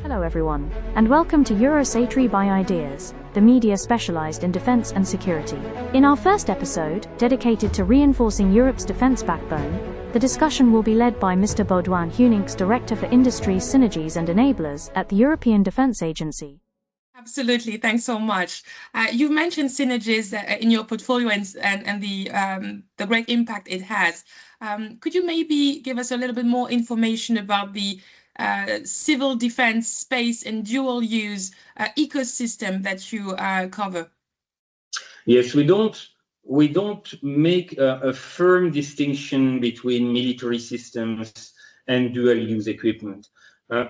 Hello everyone, and welcome to Eurosatory by Ideas, the media specialized in defense and security. In our first episode, dedicated to reinforcing Europe's defense backbone, the discussion will be led by Mr. Baudouin, Heuninckx, Director for Industries, Synergies and Enablers at the European Defense Agency. Absolutely, thanks so much. You've mentioned Synergies in your portfolio and the great impact it has. Could you maybe give us a little bit more information about the civil defense space and dual use ecosystem that you cover? Yes, we don't make a firm distinction between military systems and dual use equipment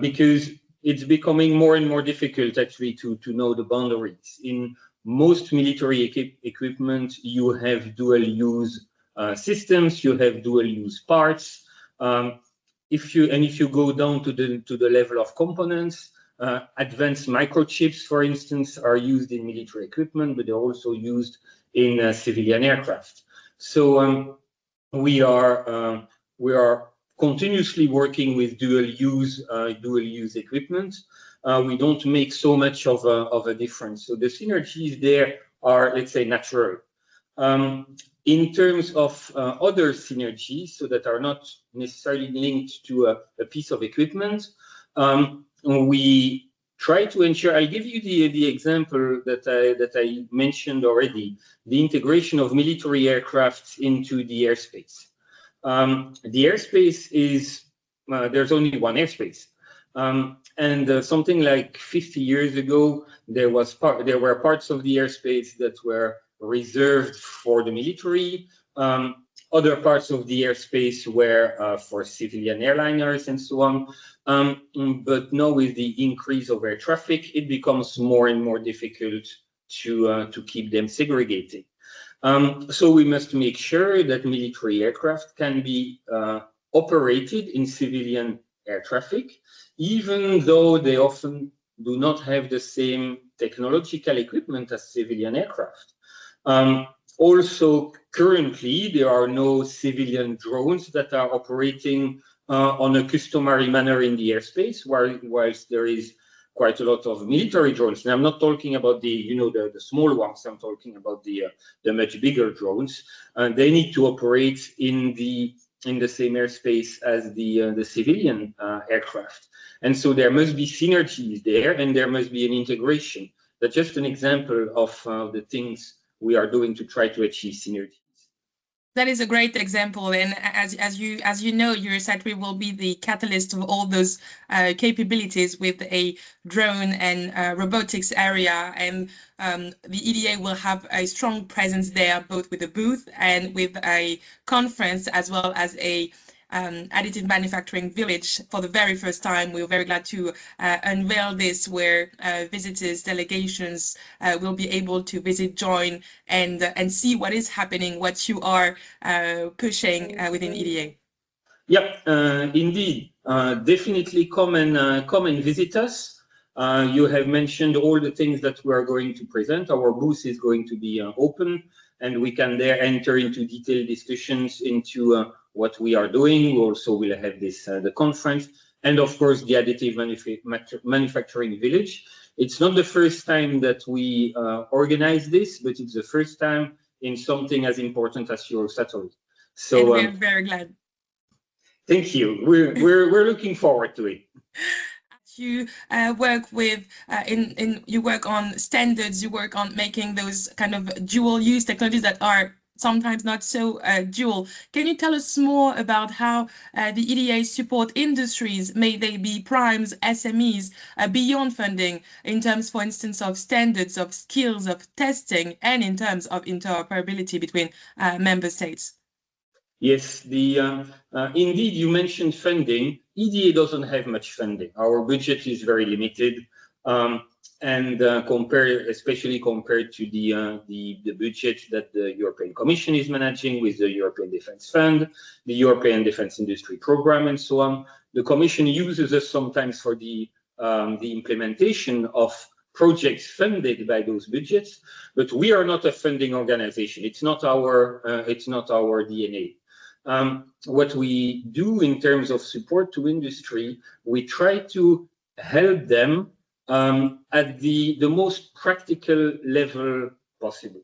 because it's becoming more and more difficult actually to know the boundaries. In most military equipment, you have dual use systems, you have dual use parts. If you go down to the level of components, advanced microchips, for instance, are used in military equipment, but they're also used in civilian aircraft. So we are continuously working with dual use equipment. We don't make so much of a difference. So the synergies there are, let's say, natural. In terms of other synergies, so that are not necessarily linked to a piece of equipment, we try to ensure. I'll give you the example that I mentioned already: the integration of military aircraft into the airspace. The airspace is there's only one airspace, and something like 50 years ago, there were parts of the airspace that were reserved for the military. Other parts of the airspace were for civilian airliners and so on. But now with the increase of air traffic, it becomes more and more difficult to keep them segregated. So we must make sure that military aircraft can be operated in civilian air traffic, even though they often do not have the same technological equipment as civilian aircraft. Also, currently, there are no civilian drones that are operating on a customary manner in the airspace, whilst there is quite a lot of military drones. And I'm not talking about the small ones. I'm talking about the much bigger drones. They need to operate in the same airspace as the civilian aircraft. And so there must be synergies there, and there must be an integration. That's just an example of the things we are doing to try to achieve synergies. That is a great example, and as you know, Eurosatory will be the catalyst of all those capabilities with a drone and robotics area, and the EDA will have a strong presence there, both with a booth and with a conference, as well as a additive manufacturing village for the very first time. We're very glad to unveil this, where visitors, delegations will be able to visit, join, and see what is happening, what you are pushing within EDA. Yep, indeed. Definitely come and visit us. You have mentioned all the things that we are going to present. Our booth is going to be open, and we can there enter into detailed discussions into what we are doing. We also will have this the conference, and of course the additive manufacturing village. It's not the first time that we organize this, but it's the first time in something as important as Eurosatory. So and we're very glad. Thank you. We're looking forward to it. You work with you work on standards. You work on making those kind of dual use technologies that are sometimes not so dual. Can you tell us more about how the EDA support industries, may they be primes, SMEs, beyond funding, in terms, for instance, of standards, of skills, of testing, and in terms of interoperability between member states? Yes, indeed, you mentioned funding. EDA doesn't have much funding. Our budget is very limited, and especially compared to the budget that the European Commission is managing with the European Defence Fund, the European Defence Industry Programme, and so on. The Commission uses us sometimes for the implementation of projects funded by those budgets, but we are not a funding organization. It's not our DNA. What we do in terms of support to industry, we try to help them at the most practical level possible.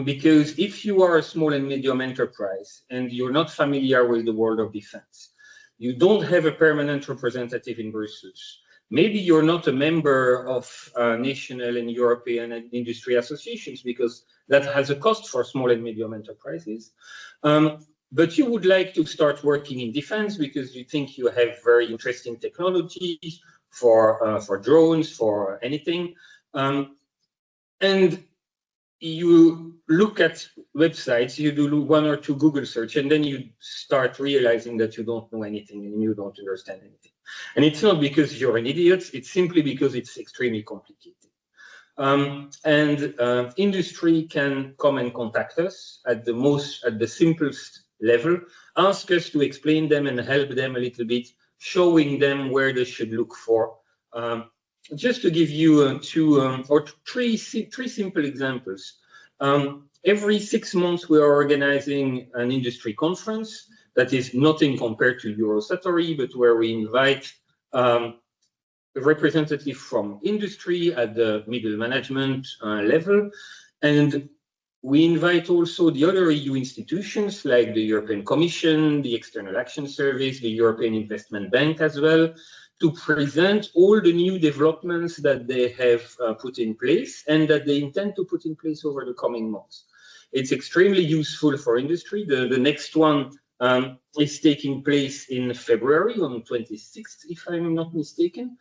Because if you are a small and medium enterprise and you're not familiar with the world of defense, you don't have a permanent representative in Brussels. Maybe you're not a member of national and European and industry associations, because that has a cost for small and medium enterprises. But you would like to start working in defense because you think you have very interesting technologies for drones, for anything. And you look at websites, you do 1 or 2 Google search, and then you start realizing that you don't know anything and you don't understand anything. And it's not because you're an idiot, it's simply because it's extremely complicated. Industry can come and contact us at the simplest level, ask us to explain them and help them a little bit, showing them where they should look for. Just to give you 2 or 3 simple examples. Every 6 months, we are organizing an industry conference that is nothing compared to Eurosatory, but where we invite a representative from industry at the middle management level. And we invite also the other EU institutions like the European Commission, the External Action Service, the European Investment Bank as well, to present all the new developments that they have put in place and that they intend to put in place over the coming months. It's extremely useful for industry. The next one is taking place in February on 26th, if I'm not mistaken.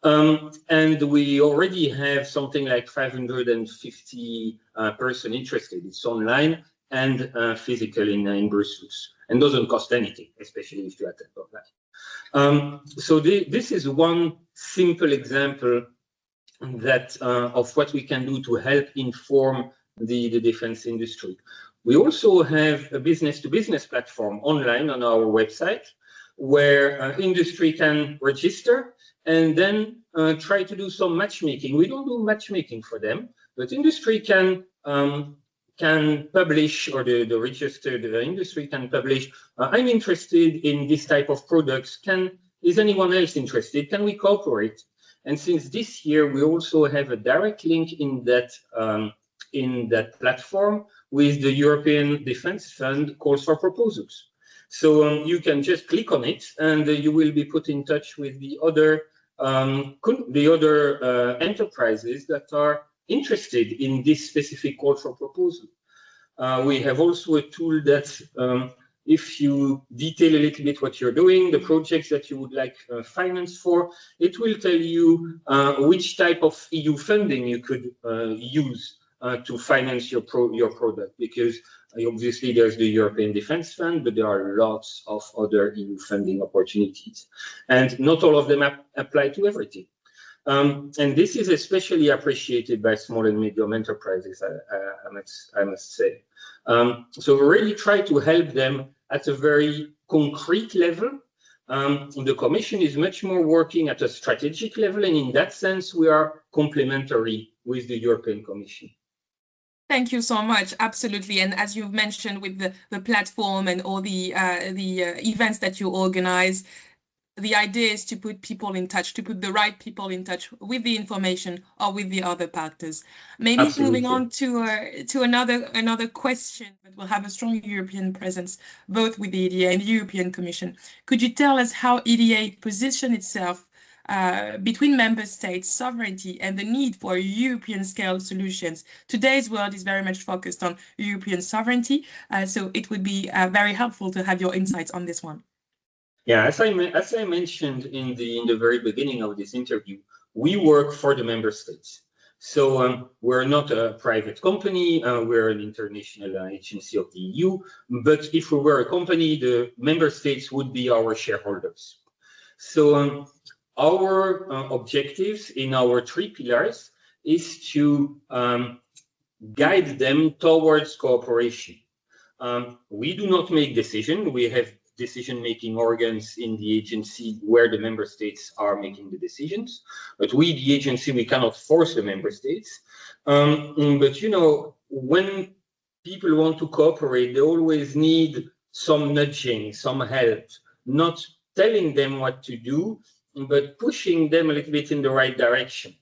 And we already have something like 550 person interested. It's online and physical in Brussels, and doesn't cost anything, especially if you attend online. So this is one simple example that of what we can do to help inform the defense industry. We also have a business-to-business platform online on our website where industry can register and then try to do some matchmaking. We don't do matchmaking for them, but industry can publish, or the registered industry can publish, I'm interested in this type of products. Is anyone else interested? Can we cooperate? And since this year, we also have a direct link in that platform with the European Defence Fund calls for proposals. So you can just click on it, and you will be put in touch with the other enterprises that are interested in this specific call for proposal. We have also a tool that, if you detail a little bit what you're doing, the projects that you would like finance for, it will tell you which type of EU funding you could use to finance your product, because obviously there's the European Defence Fund, but there are lots of other EU funding opportunities, and not all of them apply to everything. And this is especially appreciated by small and medium enterprises, I must say. So we really try to help them at a very concrete level. The Commission is much more working at a strategic level, and in that sense, we are complementary with the European Commission. Thank you so much. Absolutely. And as you've mentioned with the platform and all the events that you organize, the idea is to put people in touch, to put the right people in touch with the information or with the other partners. Maybe Absolutely. Moving on to another question, but we'll have a strong European presence, both with the EDA and the European Commission. Could you tell us how EDA positions itself between member states' sovereignty and the need for European scale solutions? Today's world is very much focused on European sovereignty, so it would be very helpful to have your insights on this one. Yeah, as I mentioned in the very beginning of this interview, we work for the member states. So we're not a private company, we're an international agency of the EU, but if we were a company, the member states would be our shareholders. So our objectives in our 3 pillars is to guide them towards cooperation. We do not make decisions. We have decision-making organs in the agency where the member states are making the decisions. But we, the agency, we cannot force the member states. But, you know, when people want to cooperate, they always need some nudging, some help, not telling them what to do, but pushing them a little bit in the right direction.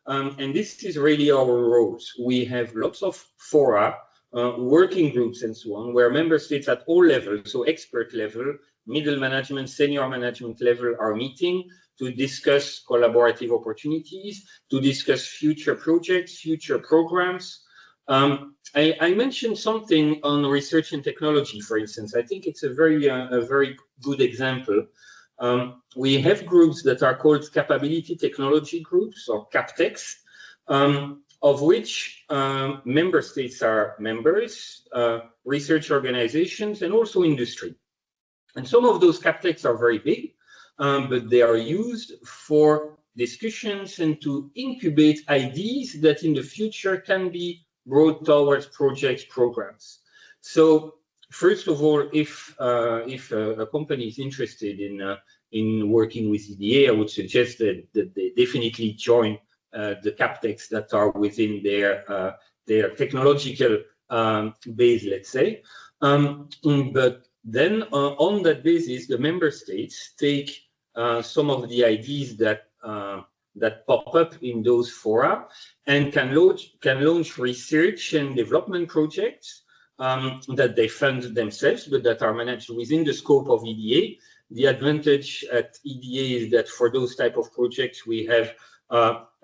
And this is really our roles. We have lots of fora, working groups and so on, where member states at all levels, so expert level, middle management, senior management level, are meeting to discuss collaborative opportunities, to discuss future projects, future programs. I mentioned something on research and technology, for instance. I think it's a very good example. We have groups that are called capability technology groups, or CAPTEX, of which member states are members, research organizations, and also industry. And some of those CAPTEX are very big, but they are used for discussions and to incubate ideas that in the future can be brought towards projects, programs. So first of all, if a company is interested in working with EDA, I would suggest that they definitely join the CAPTEX that are within their technological base, let's say. But then on that basis, the member states take some of the ideas that pop up in those fora and can launch research and development projects that they fund themselves, but that are managed within the scope of EDA. The advantage at EDA is that for those type of projects, we have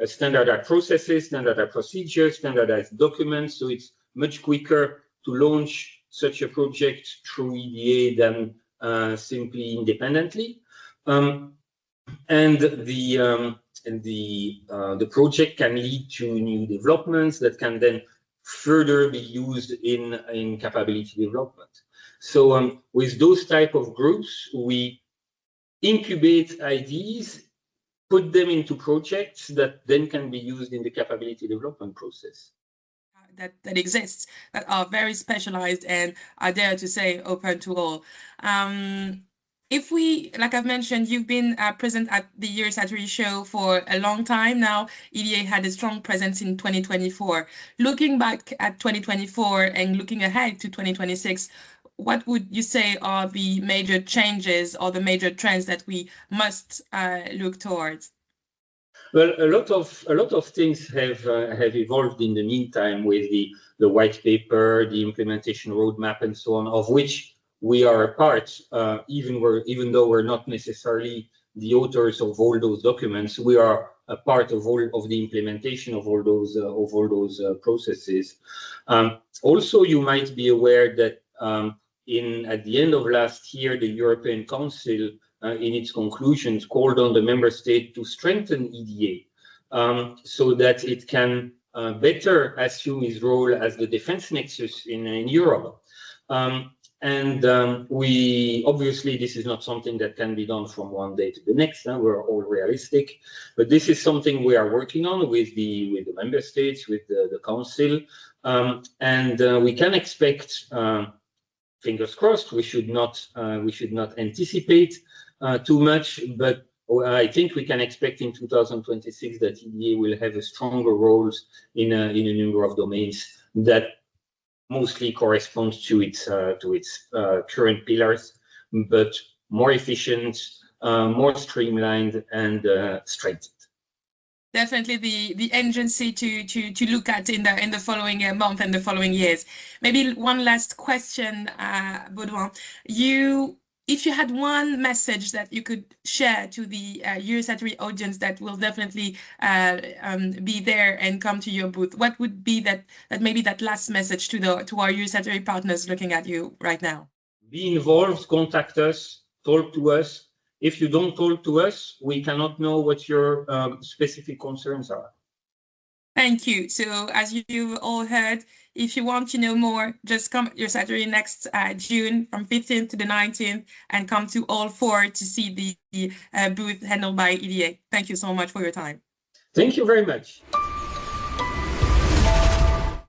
standardized processes, standardized procedures, standardized documents, so it's much quicker to launch such a project through EDA than simply independently. And the project can lead to new developments that can then further be used in capability development. So with those type of groups, we incubate ideas, put them into projects that then can be used in the capability development process. That exists, that are very specialized and, I dare to say, open to all. If we, like I've mentioned, you've been present at the Eurosatory show for a long time now. EDA had a strong presence in 2024. Looking back at 2024 and looking ahead to 2026, what would you say are the major changes or the major trends that we must look towards? Well, a lot of things have evolved in the meantime with the white paper, the implementation roadmap, and so on, of which we are a part. Even though we're not necessarily the authors of all those documents, we are a part of all of the implementation of all those processes. Also, you might be aware that at the end of last year, the European Council, in its conclusions, called on the member state to strengthen EDA so that it can better assume its role as the defense nexus in Europe. We obviously, this is not something that can be done from one day to the next. We're all realistic, but this is something we are working on with the member states, with the council, and we can expect. Fingers crossed. We should not anticipate too much, but I think we can expect in 2026 that EDA will have a stronger roles in a number of domains that mostly corresponds to its current pillars, but more efficient, more streamlined, and strengthened. Definitely the agency to look at in the following month and the following years. Maybe one last question, Baudouin. If you had one message that you could share to the Eurosatory audience that will definitely be there and come to your booth, what would be that maybe that last message to our Eurosatory partners looking at you right now? Be involved, contact us, talk to us. If you don't talk to us, we cannot know what your specific concerns are. Thank you. So as you've all heard, if you want to know more, just come to Eurosatory next June from 15th to the 19th and come to all 4 to see the booth handled by EDA. Thank you so much for your time. Thank you very much.